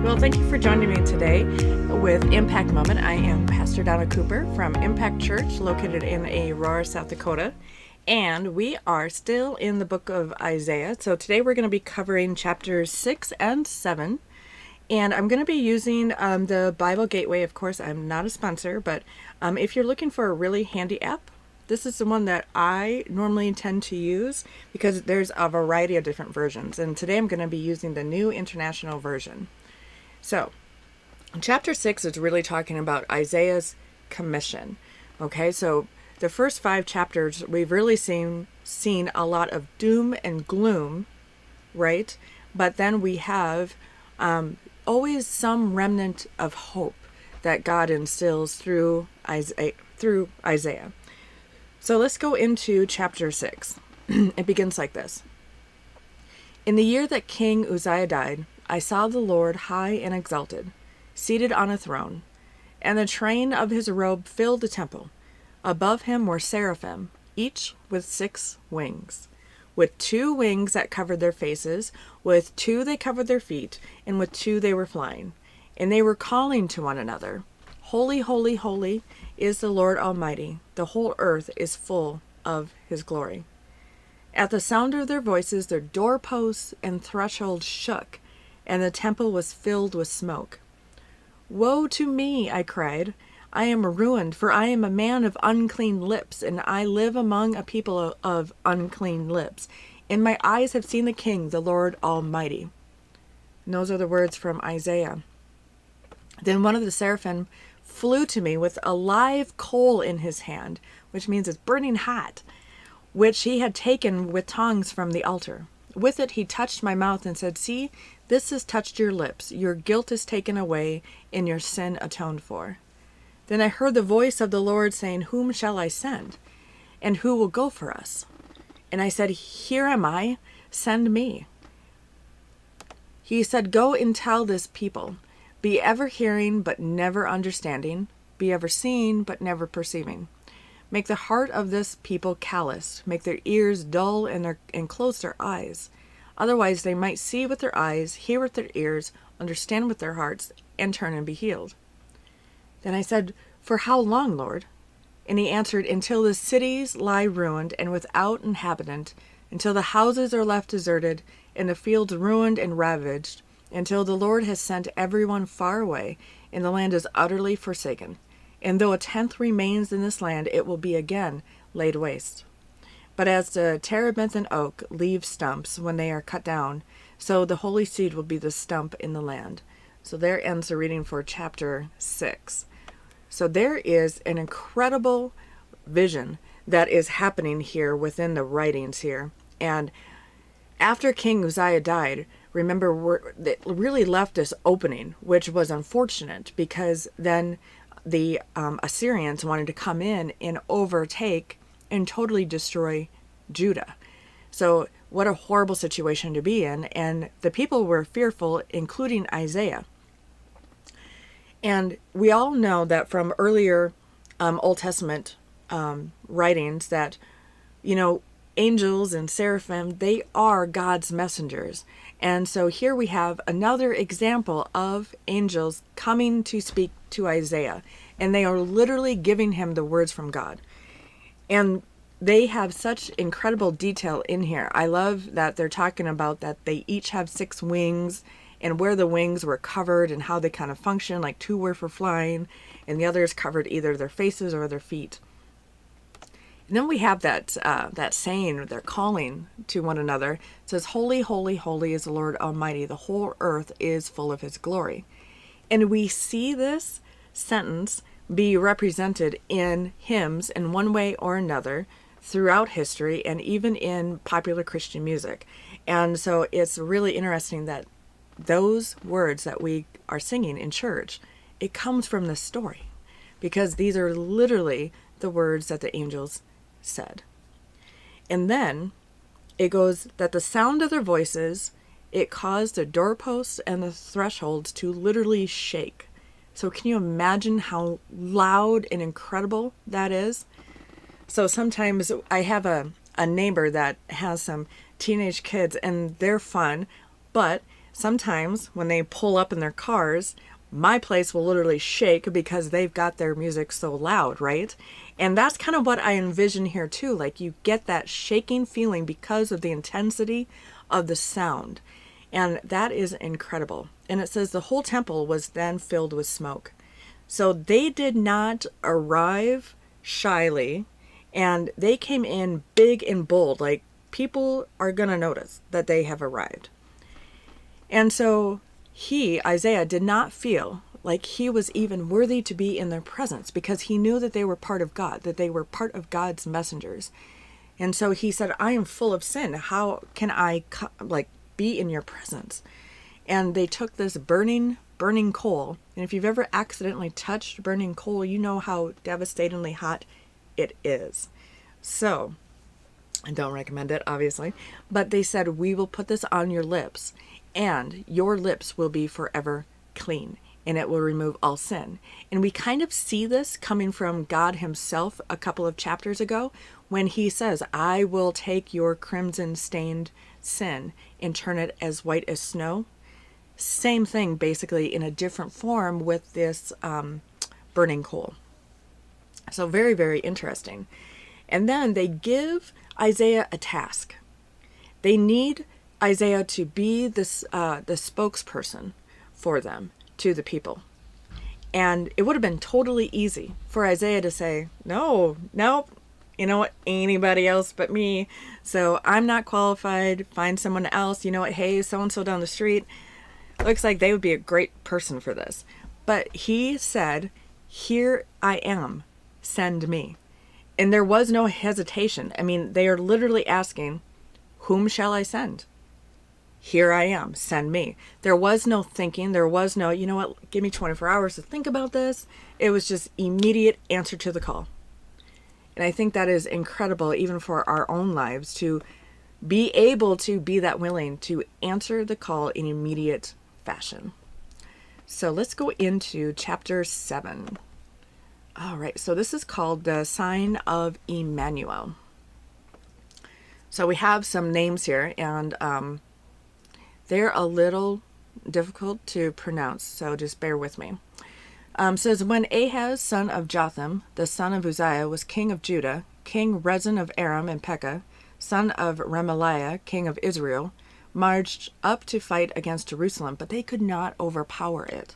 Well, thank you for joining me today with Impact Moment. I am Pastor Donna Cooper from Impact Church, located in Aurora, South Dakota, and we are still in the book of Isaiah. So today we're going to be covering chapters 6 and 7, and I'm going to be using the Bible Gateway. Of course, I'm not a sponsor, but if you're looking for a really handy app, this is the one that I normally tend to use because there's a variety of different versions. And today I'm going to be using the New International Version. So, chapter 6 is really talking about Isaiah's commission. Okay, so the first 5 chapters, we've really seen a lot of doom and gloom, right? But then we have always some remnant of hope that God instills through Isaiah. So let's go into chapter 6. It begins like this. In the year that King Uzziah died, I saw the Lord high and exalted, seated on a throne, and the train of his robe filled the temple. Above him were seraphim, each with 6 wings. With 2 wings that covered their faces, with 2 they covered their feet, and with 2 they were flying. And they were calling to one another, Holy, holy, holy is the Lord Almighty. The whole earth is full of his glory. At the sound of their voices, their doorposts and thresholds shook, and the temple was filled with smoke. Woe to me, I cried. I am ruined, for I am a man of unclean lips, and I live among a people of unclean lips. And my eyes have seen the King, the Lord Almighty. And those are the words from Isaiah. Then one of the seraphim flew to me with a live coal in his hand, which means it's burning hot, which he had taken with tongs from the altar. With it he touched my mouth and said, See, this has touched your lips. Your guilt is taken away, and your sin atoned for. Then I heard the voice of the Lord saying, Whom shall I send? And who will go for us? And I said, Here am I, send me. He said, Go and tell this people, be ever hearing, but never understanding. Be ever seeing, but never perceiving. Make the heart of this people calloused. Make their ears dull and close their eyes. Otherwise they might see with their eyes, hear with their ears, understand with their hearts, and turn and be healed. Then I said, For how long, Lord? And he answered, Until the cities lie ruined and without inhabitant, until the houses are left deserted, and the fields ruined and ravaged, until the Lord has sent everyone far away, and the land is utterly forsaken. And though a tenth remains in this land, it will be again laid waste. But as the terebinth and oak leave stumps when they are cut down, so the holy seed will be the stump in the land. So there ends the reading for chapter 6. So there is an incredible vision that is happening here within the writings here. And after King Uzziah died, remember, it really left this opening, which was unfortunate because then the Assyrians wanted to come in and overtake and totally destroy Judah. So what a horrible situation to be in. And the people were fearful, including Isaiah. And we all know that from earlier Old Testament writings that, angels and seraphim, they are God's messengers. And so here we have another example of angels coming to speak to Isaiah. And they are literally giving him the words from God. And they have such incredible detail in here. I love that they're talking about that they each have 6 wings and where the wings were covered and how they kind of function. Like 2 were for flying and the others covered either their faces or their feet. And then we have that saying, they're calling to one another. It says, Holy, holy, holy is the Lord Almighty. The whole earth is full of his glory. And we see this sentence be represented in hymns in one way or another throughout history and even in popular Christian music. And so it's really interesting that those words that we are singing in church, it comes from this story because these are literally the words that the angels said. And then it goes that the sound of their voices, it caused the doorposts and the thresholds to literally shake. So can you imagine how loud and incredible that is? So sometimes I have a neighbor that has some teenage kids and they're fun, but Sometimes when they pull up in their cars, my place will literally shake because they've got their music so loud, right? And that's kind of what I envision here too. Like you get that shaking feeling because of the intensity of the sound. And that is incredible. And it says the whole temple was then filled with smoke. So they did not arrive shyly, and they came in big and bold. Like people are going to notice that they have arrived. And so he, Isaiah, did not feel like he was even worthy to be in their presence because he knew that they were part of God, that they were part of God's messengers. And so he said, I am full of sin. How can I be in your presence? And they took this burning coal. And if you've ever accidentally touched burning coal, you know how devastatingly hot it is. So I don't recommend it, obviously. But they said, we will put this on your lips, and your lips will be forever clean, and it will remove all sin. And we kind of see this coming from God himself a couple of chapters ago when he says, I will take your crimson stained sin and turn it as white as snow. Same thing, basically, in a different form with this burning coal. So very, very interesting. And then they give Isaiah a task. They need Isaiah to be this the spokesperson for them to the people. And it would have been totally easy for Isaiah to say, nope, you know what, anybody else but me. So I'm not qualified, find someone else. You know what, hey, so-and-so down the street, looks like they would be a great person for this. But he said, here I am, send me. And there was no hesitation. I mean, they are literally asking, whom shall I send? Here I am, send me. There was no thinking. There was no, you know what, give me 24 hours to think about this. It was just immediate answer to the call. And I think that is incredible, even for our own lives, to be able to be that willing to answer the call in immediate fashion. So let's go into chapter 7. All right, so this is called the sign of Emmanuel. So we have some names here, and they're a little difficult to pronounce, so just bear with me. Says, when Ahaz, son of Jotham, the son of Uzziah, was king of Judah, King Rezin of Aram and Pekah, son of Remaliah, king of Israel, marched up to fight against Jerusalem, but they could not overpower it.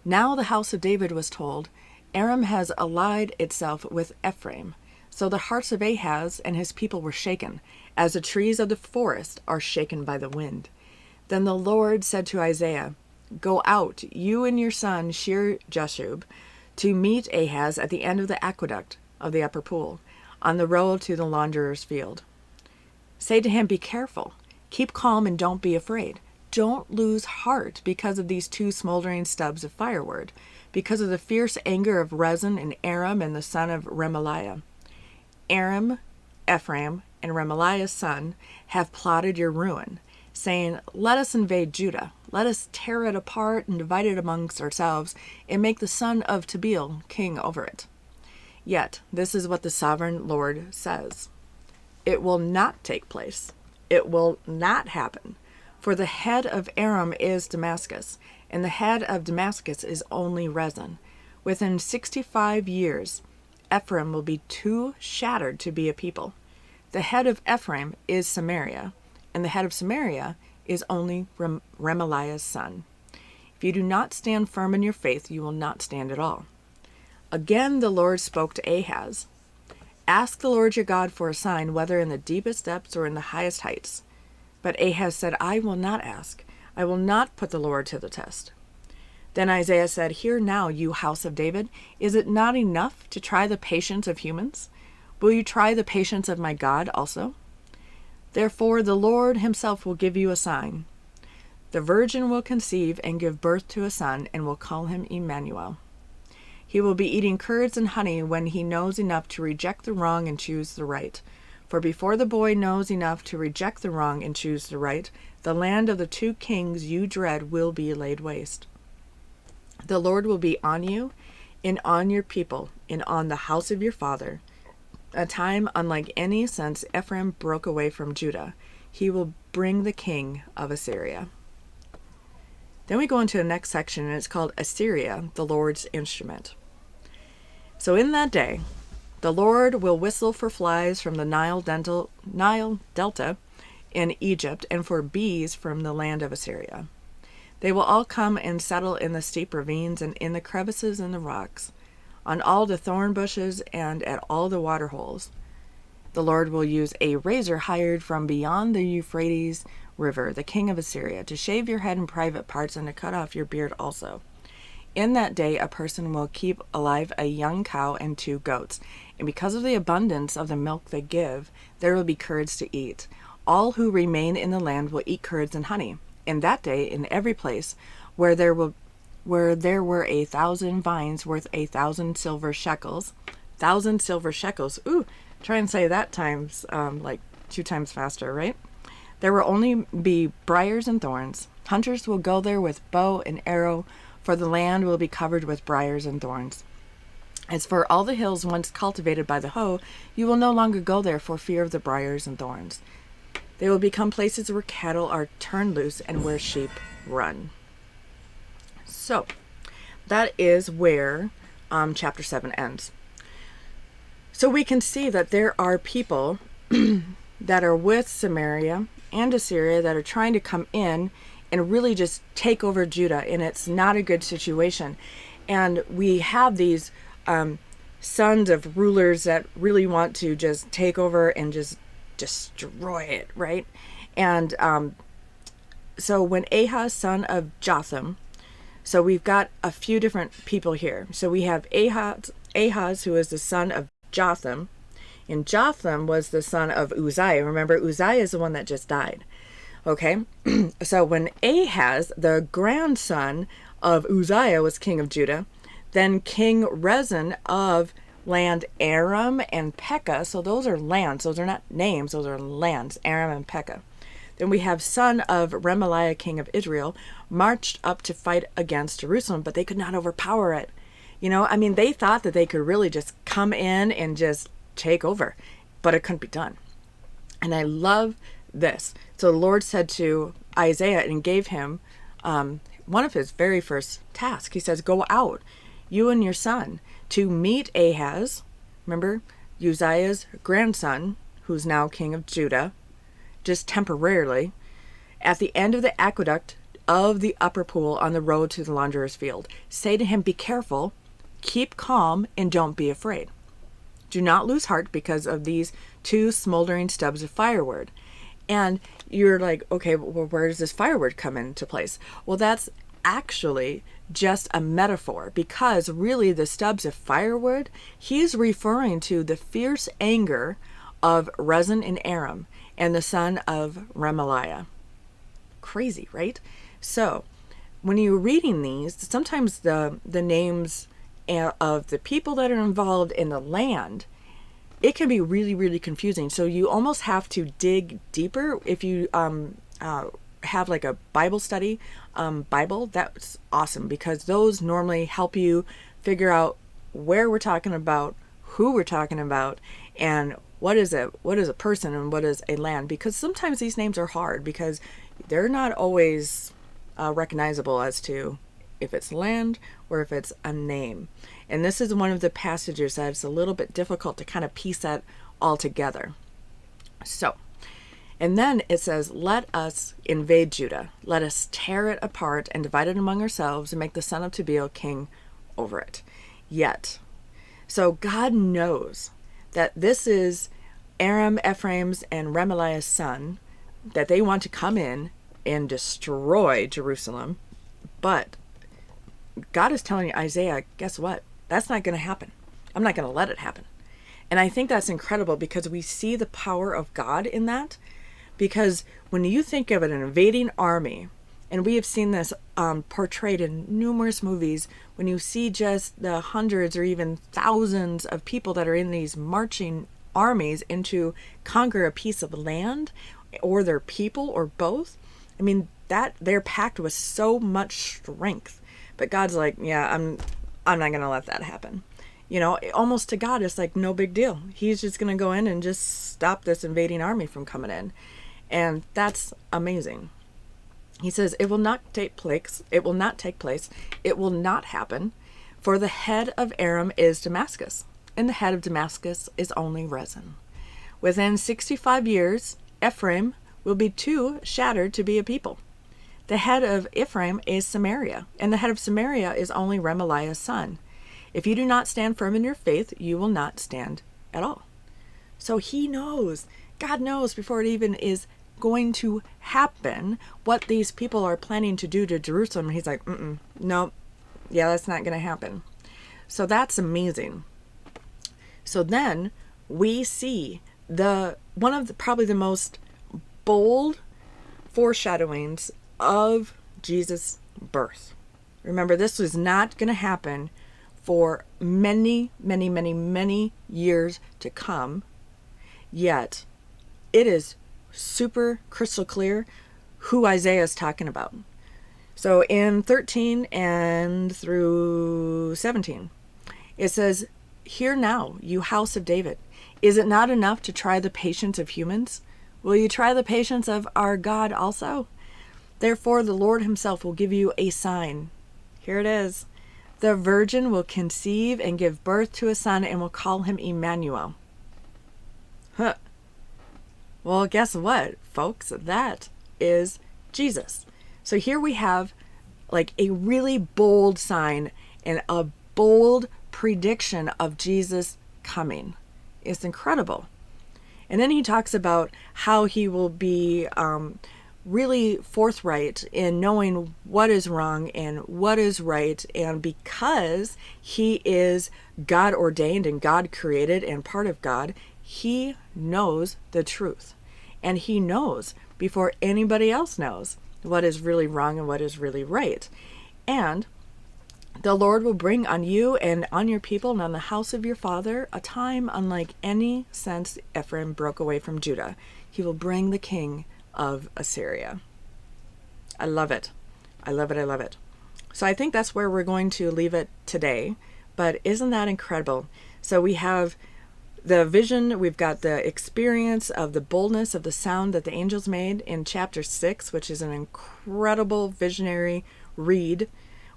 Now the house of David was told, Aram has allied itself with Ephraim. So the hearts of Ahaz and his people were shaken, as the trees of the forest are shaken by the wind. Then the Lord said to Isaiah, go out, you and your son Shear-Jashub, to meet Ahaz at the end of the aqueduct of the upper pool, on the road to the launderer's field. Say to him, be careful, keep calm and don't be afraid. Don't lose heart because of these two smoldering stubs of firewood, because of the fierce anger of Rezin and Aram and the son of Remaliah. Aram, Ephraim, and Remaliah's son have plotted your ruin, saying, let us invade Judah. Let us tear it apart and divide it amongst ourselves and make the son of Tabeel king over it. Yet, this is what the sovereign Lord says. It will not take place. It will not happen. For the head of Aram is Damascus, and the head of Damascus is only Rezin. Within 65 years, Ephraim will be too shattered to be a people. The head of Ephraim is Samaria, and the head of Samaria is only Remaliah's son. If you do not stand firm in your faith, you will not stand at all. Again the Lord spoke to Ahaz. Ask the Lord your God for a sign, whether in the deepest depths or in the highest heights. But Ahaz said, I will not ask. I will not put the Lord to the test. Then Isaiah said, hear now, you house of David, is it not enough to try the patience of humans? Will you try the patience of my God also? Therefore the Lord himself will give you a sign. The virgin will conceive and give birth to a son, and will call him Emmanuel. He will be eating curds and honey when he knows enough to reject the wrong and choose the right. For before the boy knows enough to reject the wrong and choose the right, the land of the two kings you dread will be laid waste. The Lord will be on you, and on your people, and on the house of your father, a time unlike any since Ephraim broke away from Judah. He will bring the king of Assyria. Then we go into the next section, and it's called Assyria, the Lord's Instrument. So in that day, the Lord will whistle for flies from the Nile Delta in Egypt, and for bees from the land of Assyria. They will all come and settle in the steep ravines and in the crevices in the rocks, on all the thorn bushes and at all the water holes. The Lord will use a razor hired from beyond the Euphrates River, the king of Assyria, to shave your head in private parts and to cut off your beard also. In that day, a person will keep alive a young cow and 2 goats, and because of the abundance of the milk they give, there will be curds to eat. All who remain in the land will eat curds and honey. In that day, in every place where there were 1,000 vines worth 1,000 silver shekels, 1,000 silver shekels. Ooh, try and say that times like 2 times faster, right? There will only be briars and thorns. Hunters will go there with bow and arrow, for the land will be covered with briars and thorns. As for all the hills once cultivated by the hoe, you will no longer go there for fear of the briars and thorns. They will become places where cattle are turned loose and where sheep run. So, that is where chapter 7 ends. So we can see that there are people that are with Samaria and Assyria that are trying to come in and really just take over Judah, and it's not a good situation. And we have these sons of rulers that really want to just take over and just destroy it, right? And so when Ahaz, son of Jotham, so we've got a few different people here. So we have Ahaz, who is the son of Jotham, and Jotham was the son of Uzziah. Remember, Uzziah is the one that just died. Okay, so when Ahaz, the grandson of Uzziah, was king of Judah, then King Rezin of land Aram and Pekah, so those are lands, those are not names, those are lands, Aram and Pekah. Then we have son of Remaliah, king of Israel, marched up to fight against Jerusalem, but they could not overpower it. You know, I mean, they thought that they could really just come in and just take over, but it couldn't be done. And I love this. So the Lord said to Isaiah and gave him one of his very first tasks. He says, go out, you and your son, to meet Ahaz, remember, Uzziah's grandson, who's now king of Judah, just temporarily, at the end of the aqueduct of the upper pool on the road to the launderer's field. Say to him, be careful, keep calm, and don't be afraid. Do not lose heart because of these 2 smoldering stubs of firewood. And you're like, okay, well, where does this firewood come into place? Well, that's actually just a metaphor, because really the stubs of firewood, he's referring to the fierce anger of Rezin and Aram and the son of Remaliah. Crazy, right? So when you're reading these, sometimes the names of the people that are involved in the land, it can be really, really confusing. So you almost have to dig deeper. If you have like a Bible study Bible, that's awesome, because those normally help you figure out where we're talking about, who we're talking about, and what is a person and what is a land. Because sometimes these names are hard because they're not always recognizable as to if it's land or if it's a name. And this is one of the passages that it's a little bit difficult to kind of piece that all together. So, and then it says, let us invade Judah. Let us tear it apart and divide it among ourselves and make the son of Tabeel king over it. Yet, so God knows that this is Aram, Ephraim's, and Remaliah's son, that they want to come in and destroy Jerusalem. But God is telling Isaiah, guess what? That's not going to happen. I'm not going to let it happen. And I think that's incredible because we see the power of God in that. Because when you think of an invading army, and we have seen this portrayed in numerous movies, when you see just the hundreds or even thousands of people that are in these marching armies into conquer a piece of land or their people or both, I mean, that they're packed with so much strength. But God's like, yeah, I'm not going to let that happen. You know, almost to God, it's like no big deal. He's just going to go in and just stop this invading army from coming in. And that's amazing. He says, it will not take place. It will not take place. It will not happen. For the head of Aram is Damascus, and the head of Damascus is only Rezin. Within 65 years, Ephraim will be too shattered to be a people. The head of Ephraim is Samaria, and the head of Samaria is only Remaliah's son. If you do not stand firm in your faith, you will not stand at all. So he knows, God knows before it even is going to happen, what these people are planning to do to Jerusalem. He's like, no, yeah, that's not going to happen. So that's amazing. So then we see one of the probably the most bold foreshadowings of Jesus' birth. Remember, this was not going to happen for many, many, many, many years to come. Yet, it is super crystal clear who Isaiah is talking about. So in 13 and through 17, it says, "Hear now, you house of David. Is it not enough to try the patience of humans? Will you try the patience of our God also? Therefore the Lord himself will give you a sign." Here it is. "The virgin will conceive and give birth to a son and will call him Emmanuel." Huh. Well, guess what, folks? That is Jesus. So here we have like a really bold sign and a bold prediction of Jesus coming. It's incredible. And then he talks about how he will be really forthright in knowing what is wrong and what is right. And because he is God ordained and God created and part of God, he knows the truth. And he knows before anybody else knows what is really wrong and what is really right. And the Lord will bring on you and on your people and on the house of your father a time unlike any since Ephraim broke away from Judah. He will bring the king of Assyria. I love it. I love it. I love it. So I think that's where we're going to leave it today. But isn't that incredible? So we have the vision, we've got the experience of the boldness of the sound that the angels made in chapter 6, which is an incredible visionary read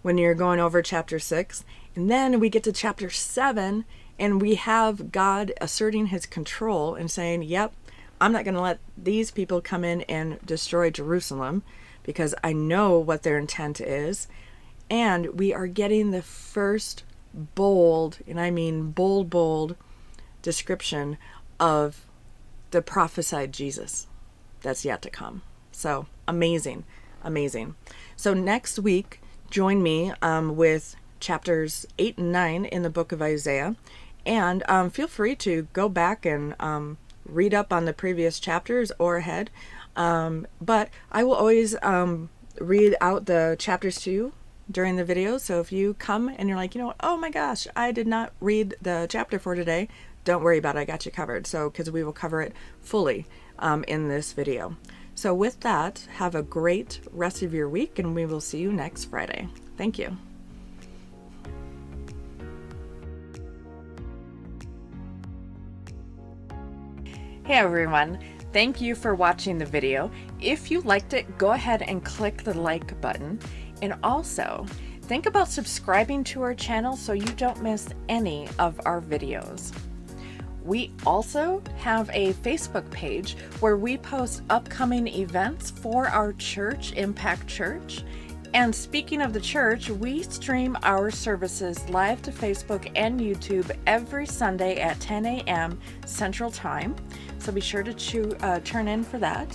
when you're going over chapter 6. And then we get to chapter 7, and we have God asserting his control and saying, yep, I'm not going to let these people come in and destroy Jerusalem because I know what their intent is. And we are getting the first bold, and I mean bold description of the prophesied Jesus that's yet to come. So amazing. So next week, join me with chapters 8 and 9 in the book of Isaiah. And feel free to go back and read up on the previous chapters or ahead. But I will always read out the chapters to you during the video. So if you come and you're like, you know what, oh my gosh, I did not read the chapter for today, don't worry about it. I got you covered. So because we will cover it fully in this video. So with that, have a great rest of your week, and we will see you next Friday. Thank you. Hey everyone, thank you for watching the video. If you liked it, go ahead and click the like button. And also, think about subscribing to our channel so you don't miss any of our videos. We also have a Facebook page where we post upcoming events for our church, Impact Church. And speaking of the church, we stream our services live to Facebook and YouTube every Sunday at 10 a.m. Central Time. So be sure to turn in for that.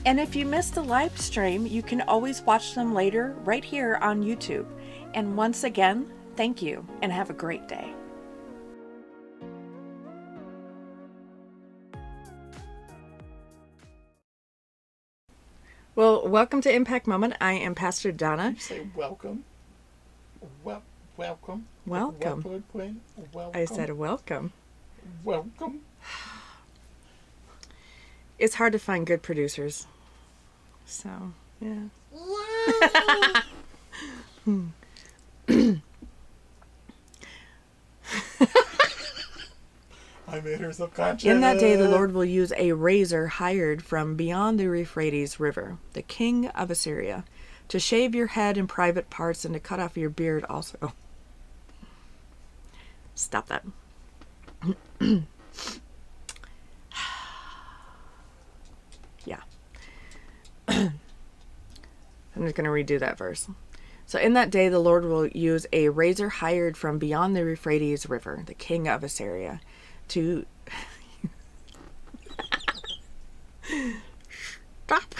And if you missed the live stream, you can always watch them later right here on YouTube. And once again, thank you and have a great day. Well, welcome to Impact Moment. I am Pastor Donna. You say welcome. Welcome. Welcome. Welcome. I said welcome. Welcome. It's hard to find good producers. So, yeah. I made her subconscious. In that day, the Lord will use a razor hired from beyond the Euphrates River, the king of Assyria, to shave your head in private parts and to cut off your beard also. Stop that. Yeah. I'm just going to redo that verse. So in that day, the Lord will use a razor hired from beyond the Euphrates River, the king of Assyria, to... Stop.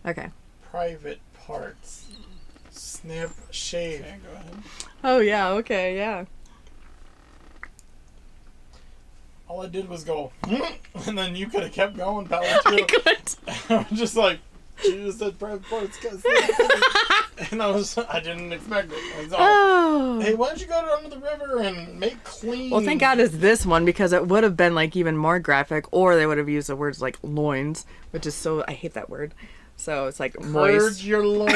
Okay. Private parts. Snip, shave. Okay, go ahead. Oh, yeah, okay, yeah. All I did was go, and then you could have kept going, Pally, too. I couldn't. I was just like, she just said private parts. And I didn't expect it. I was all, Oh. hey, why don't you go down to the river and make clean? Well, thank God it's this one, because it would have been like even more graphic, or they would have used the words like loins, which is so, I hate that word. So it's like moist. Purge your loins.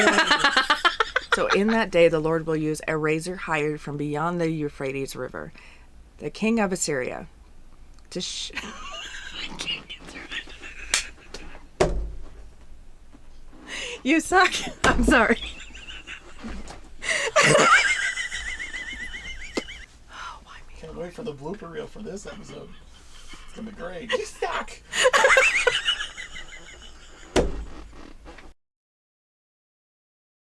So in that day, the Lord will use a razor hired from beyond the Euphrates River, the king of Assyria, to I can't get through it. You suck. I'm sorry. Can't wait for the blooper reel for this episode. It's gonna be great. You suck.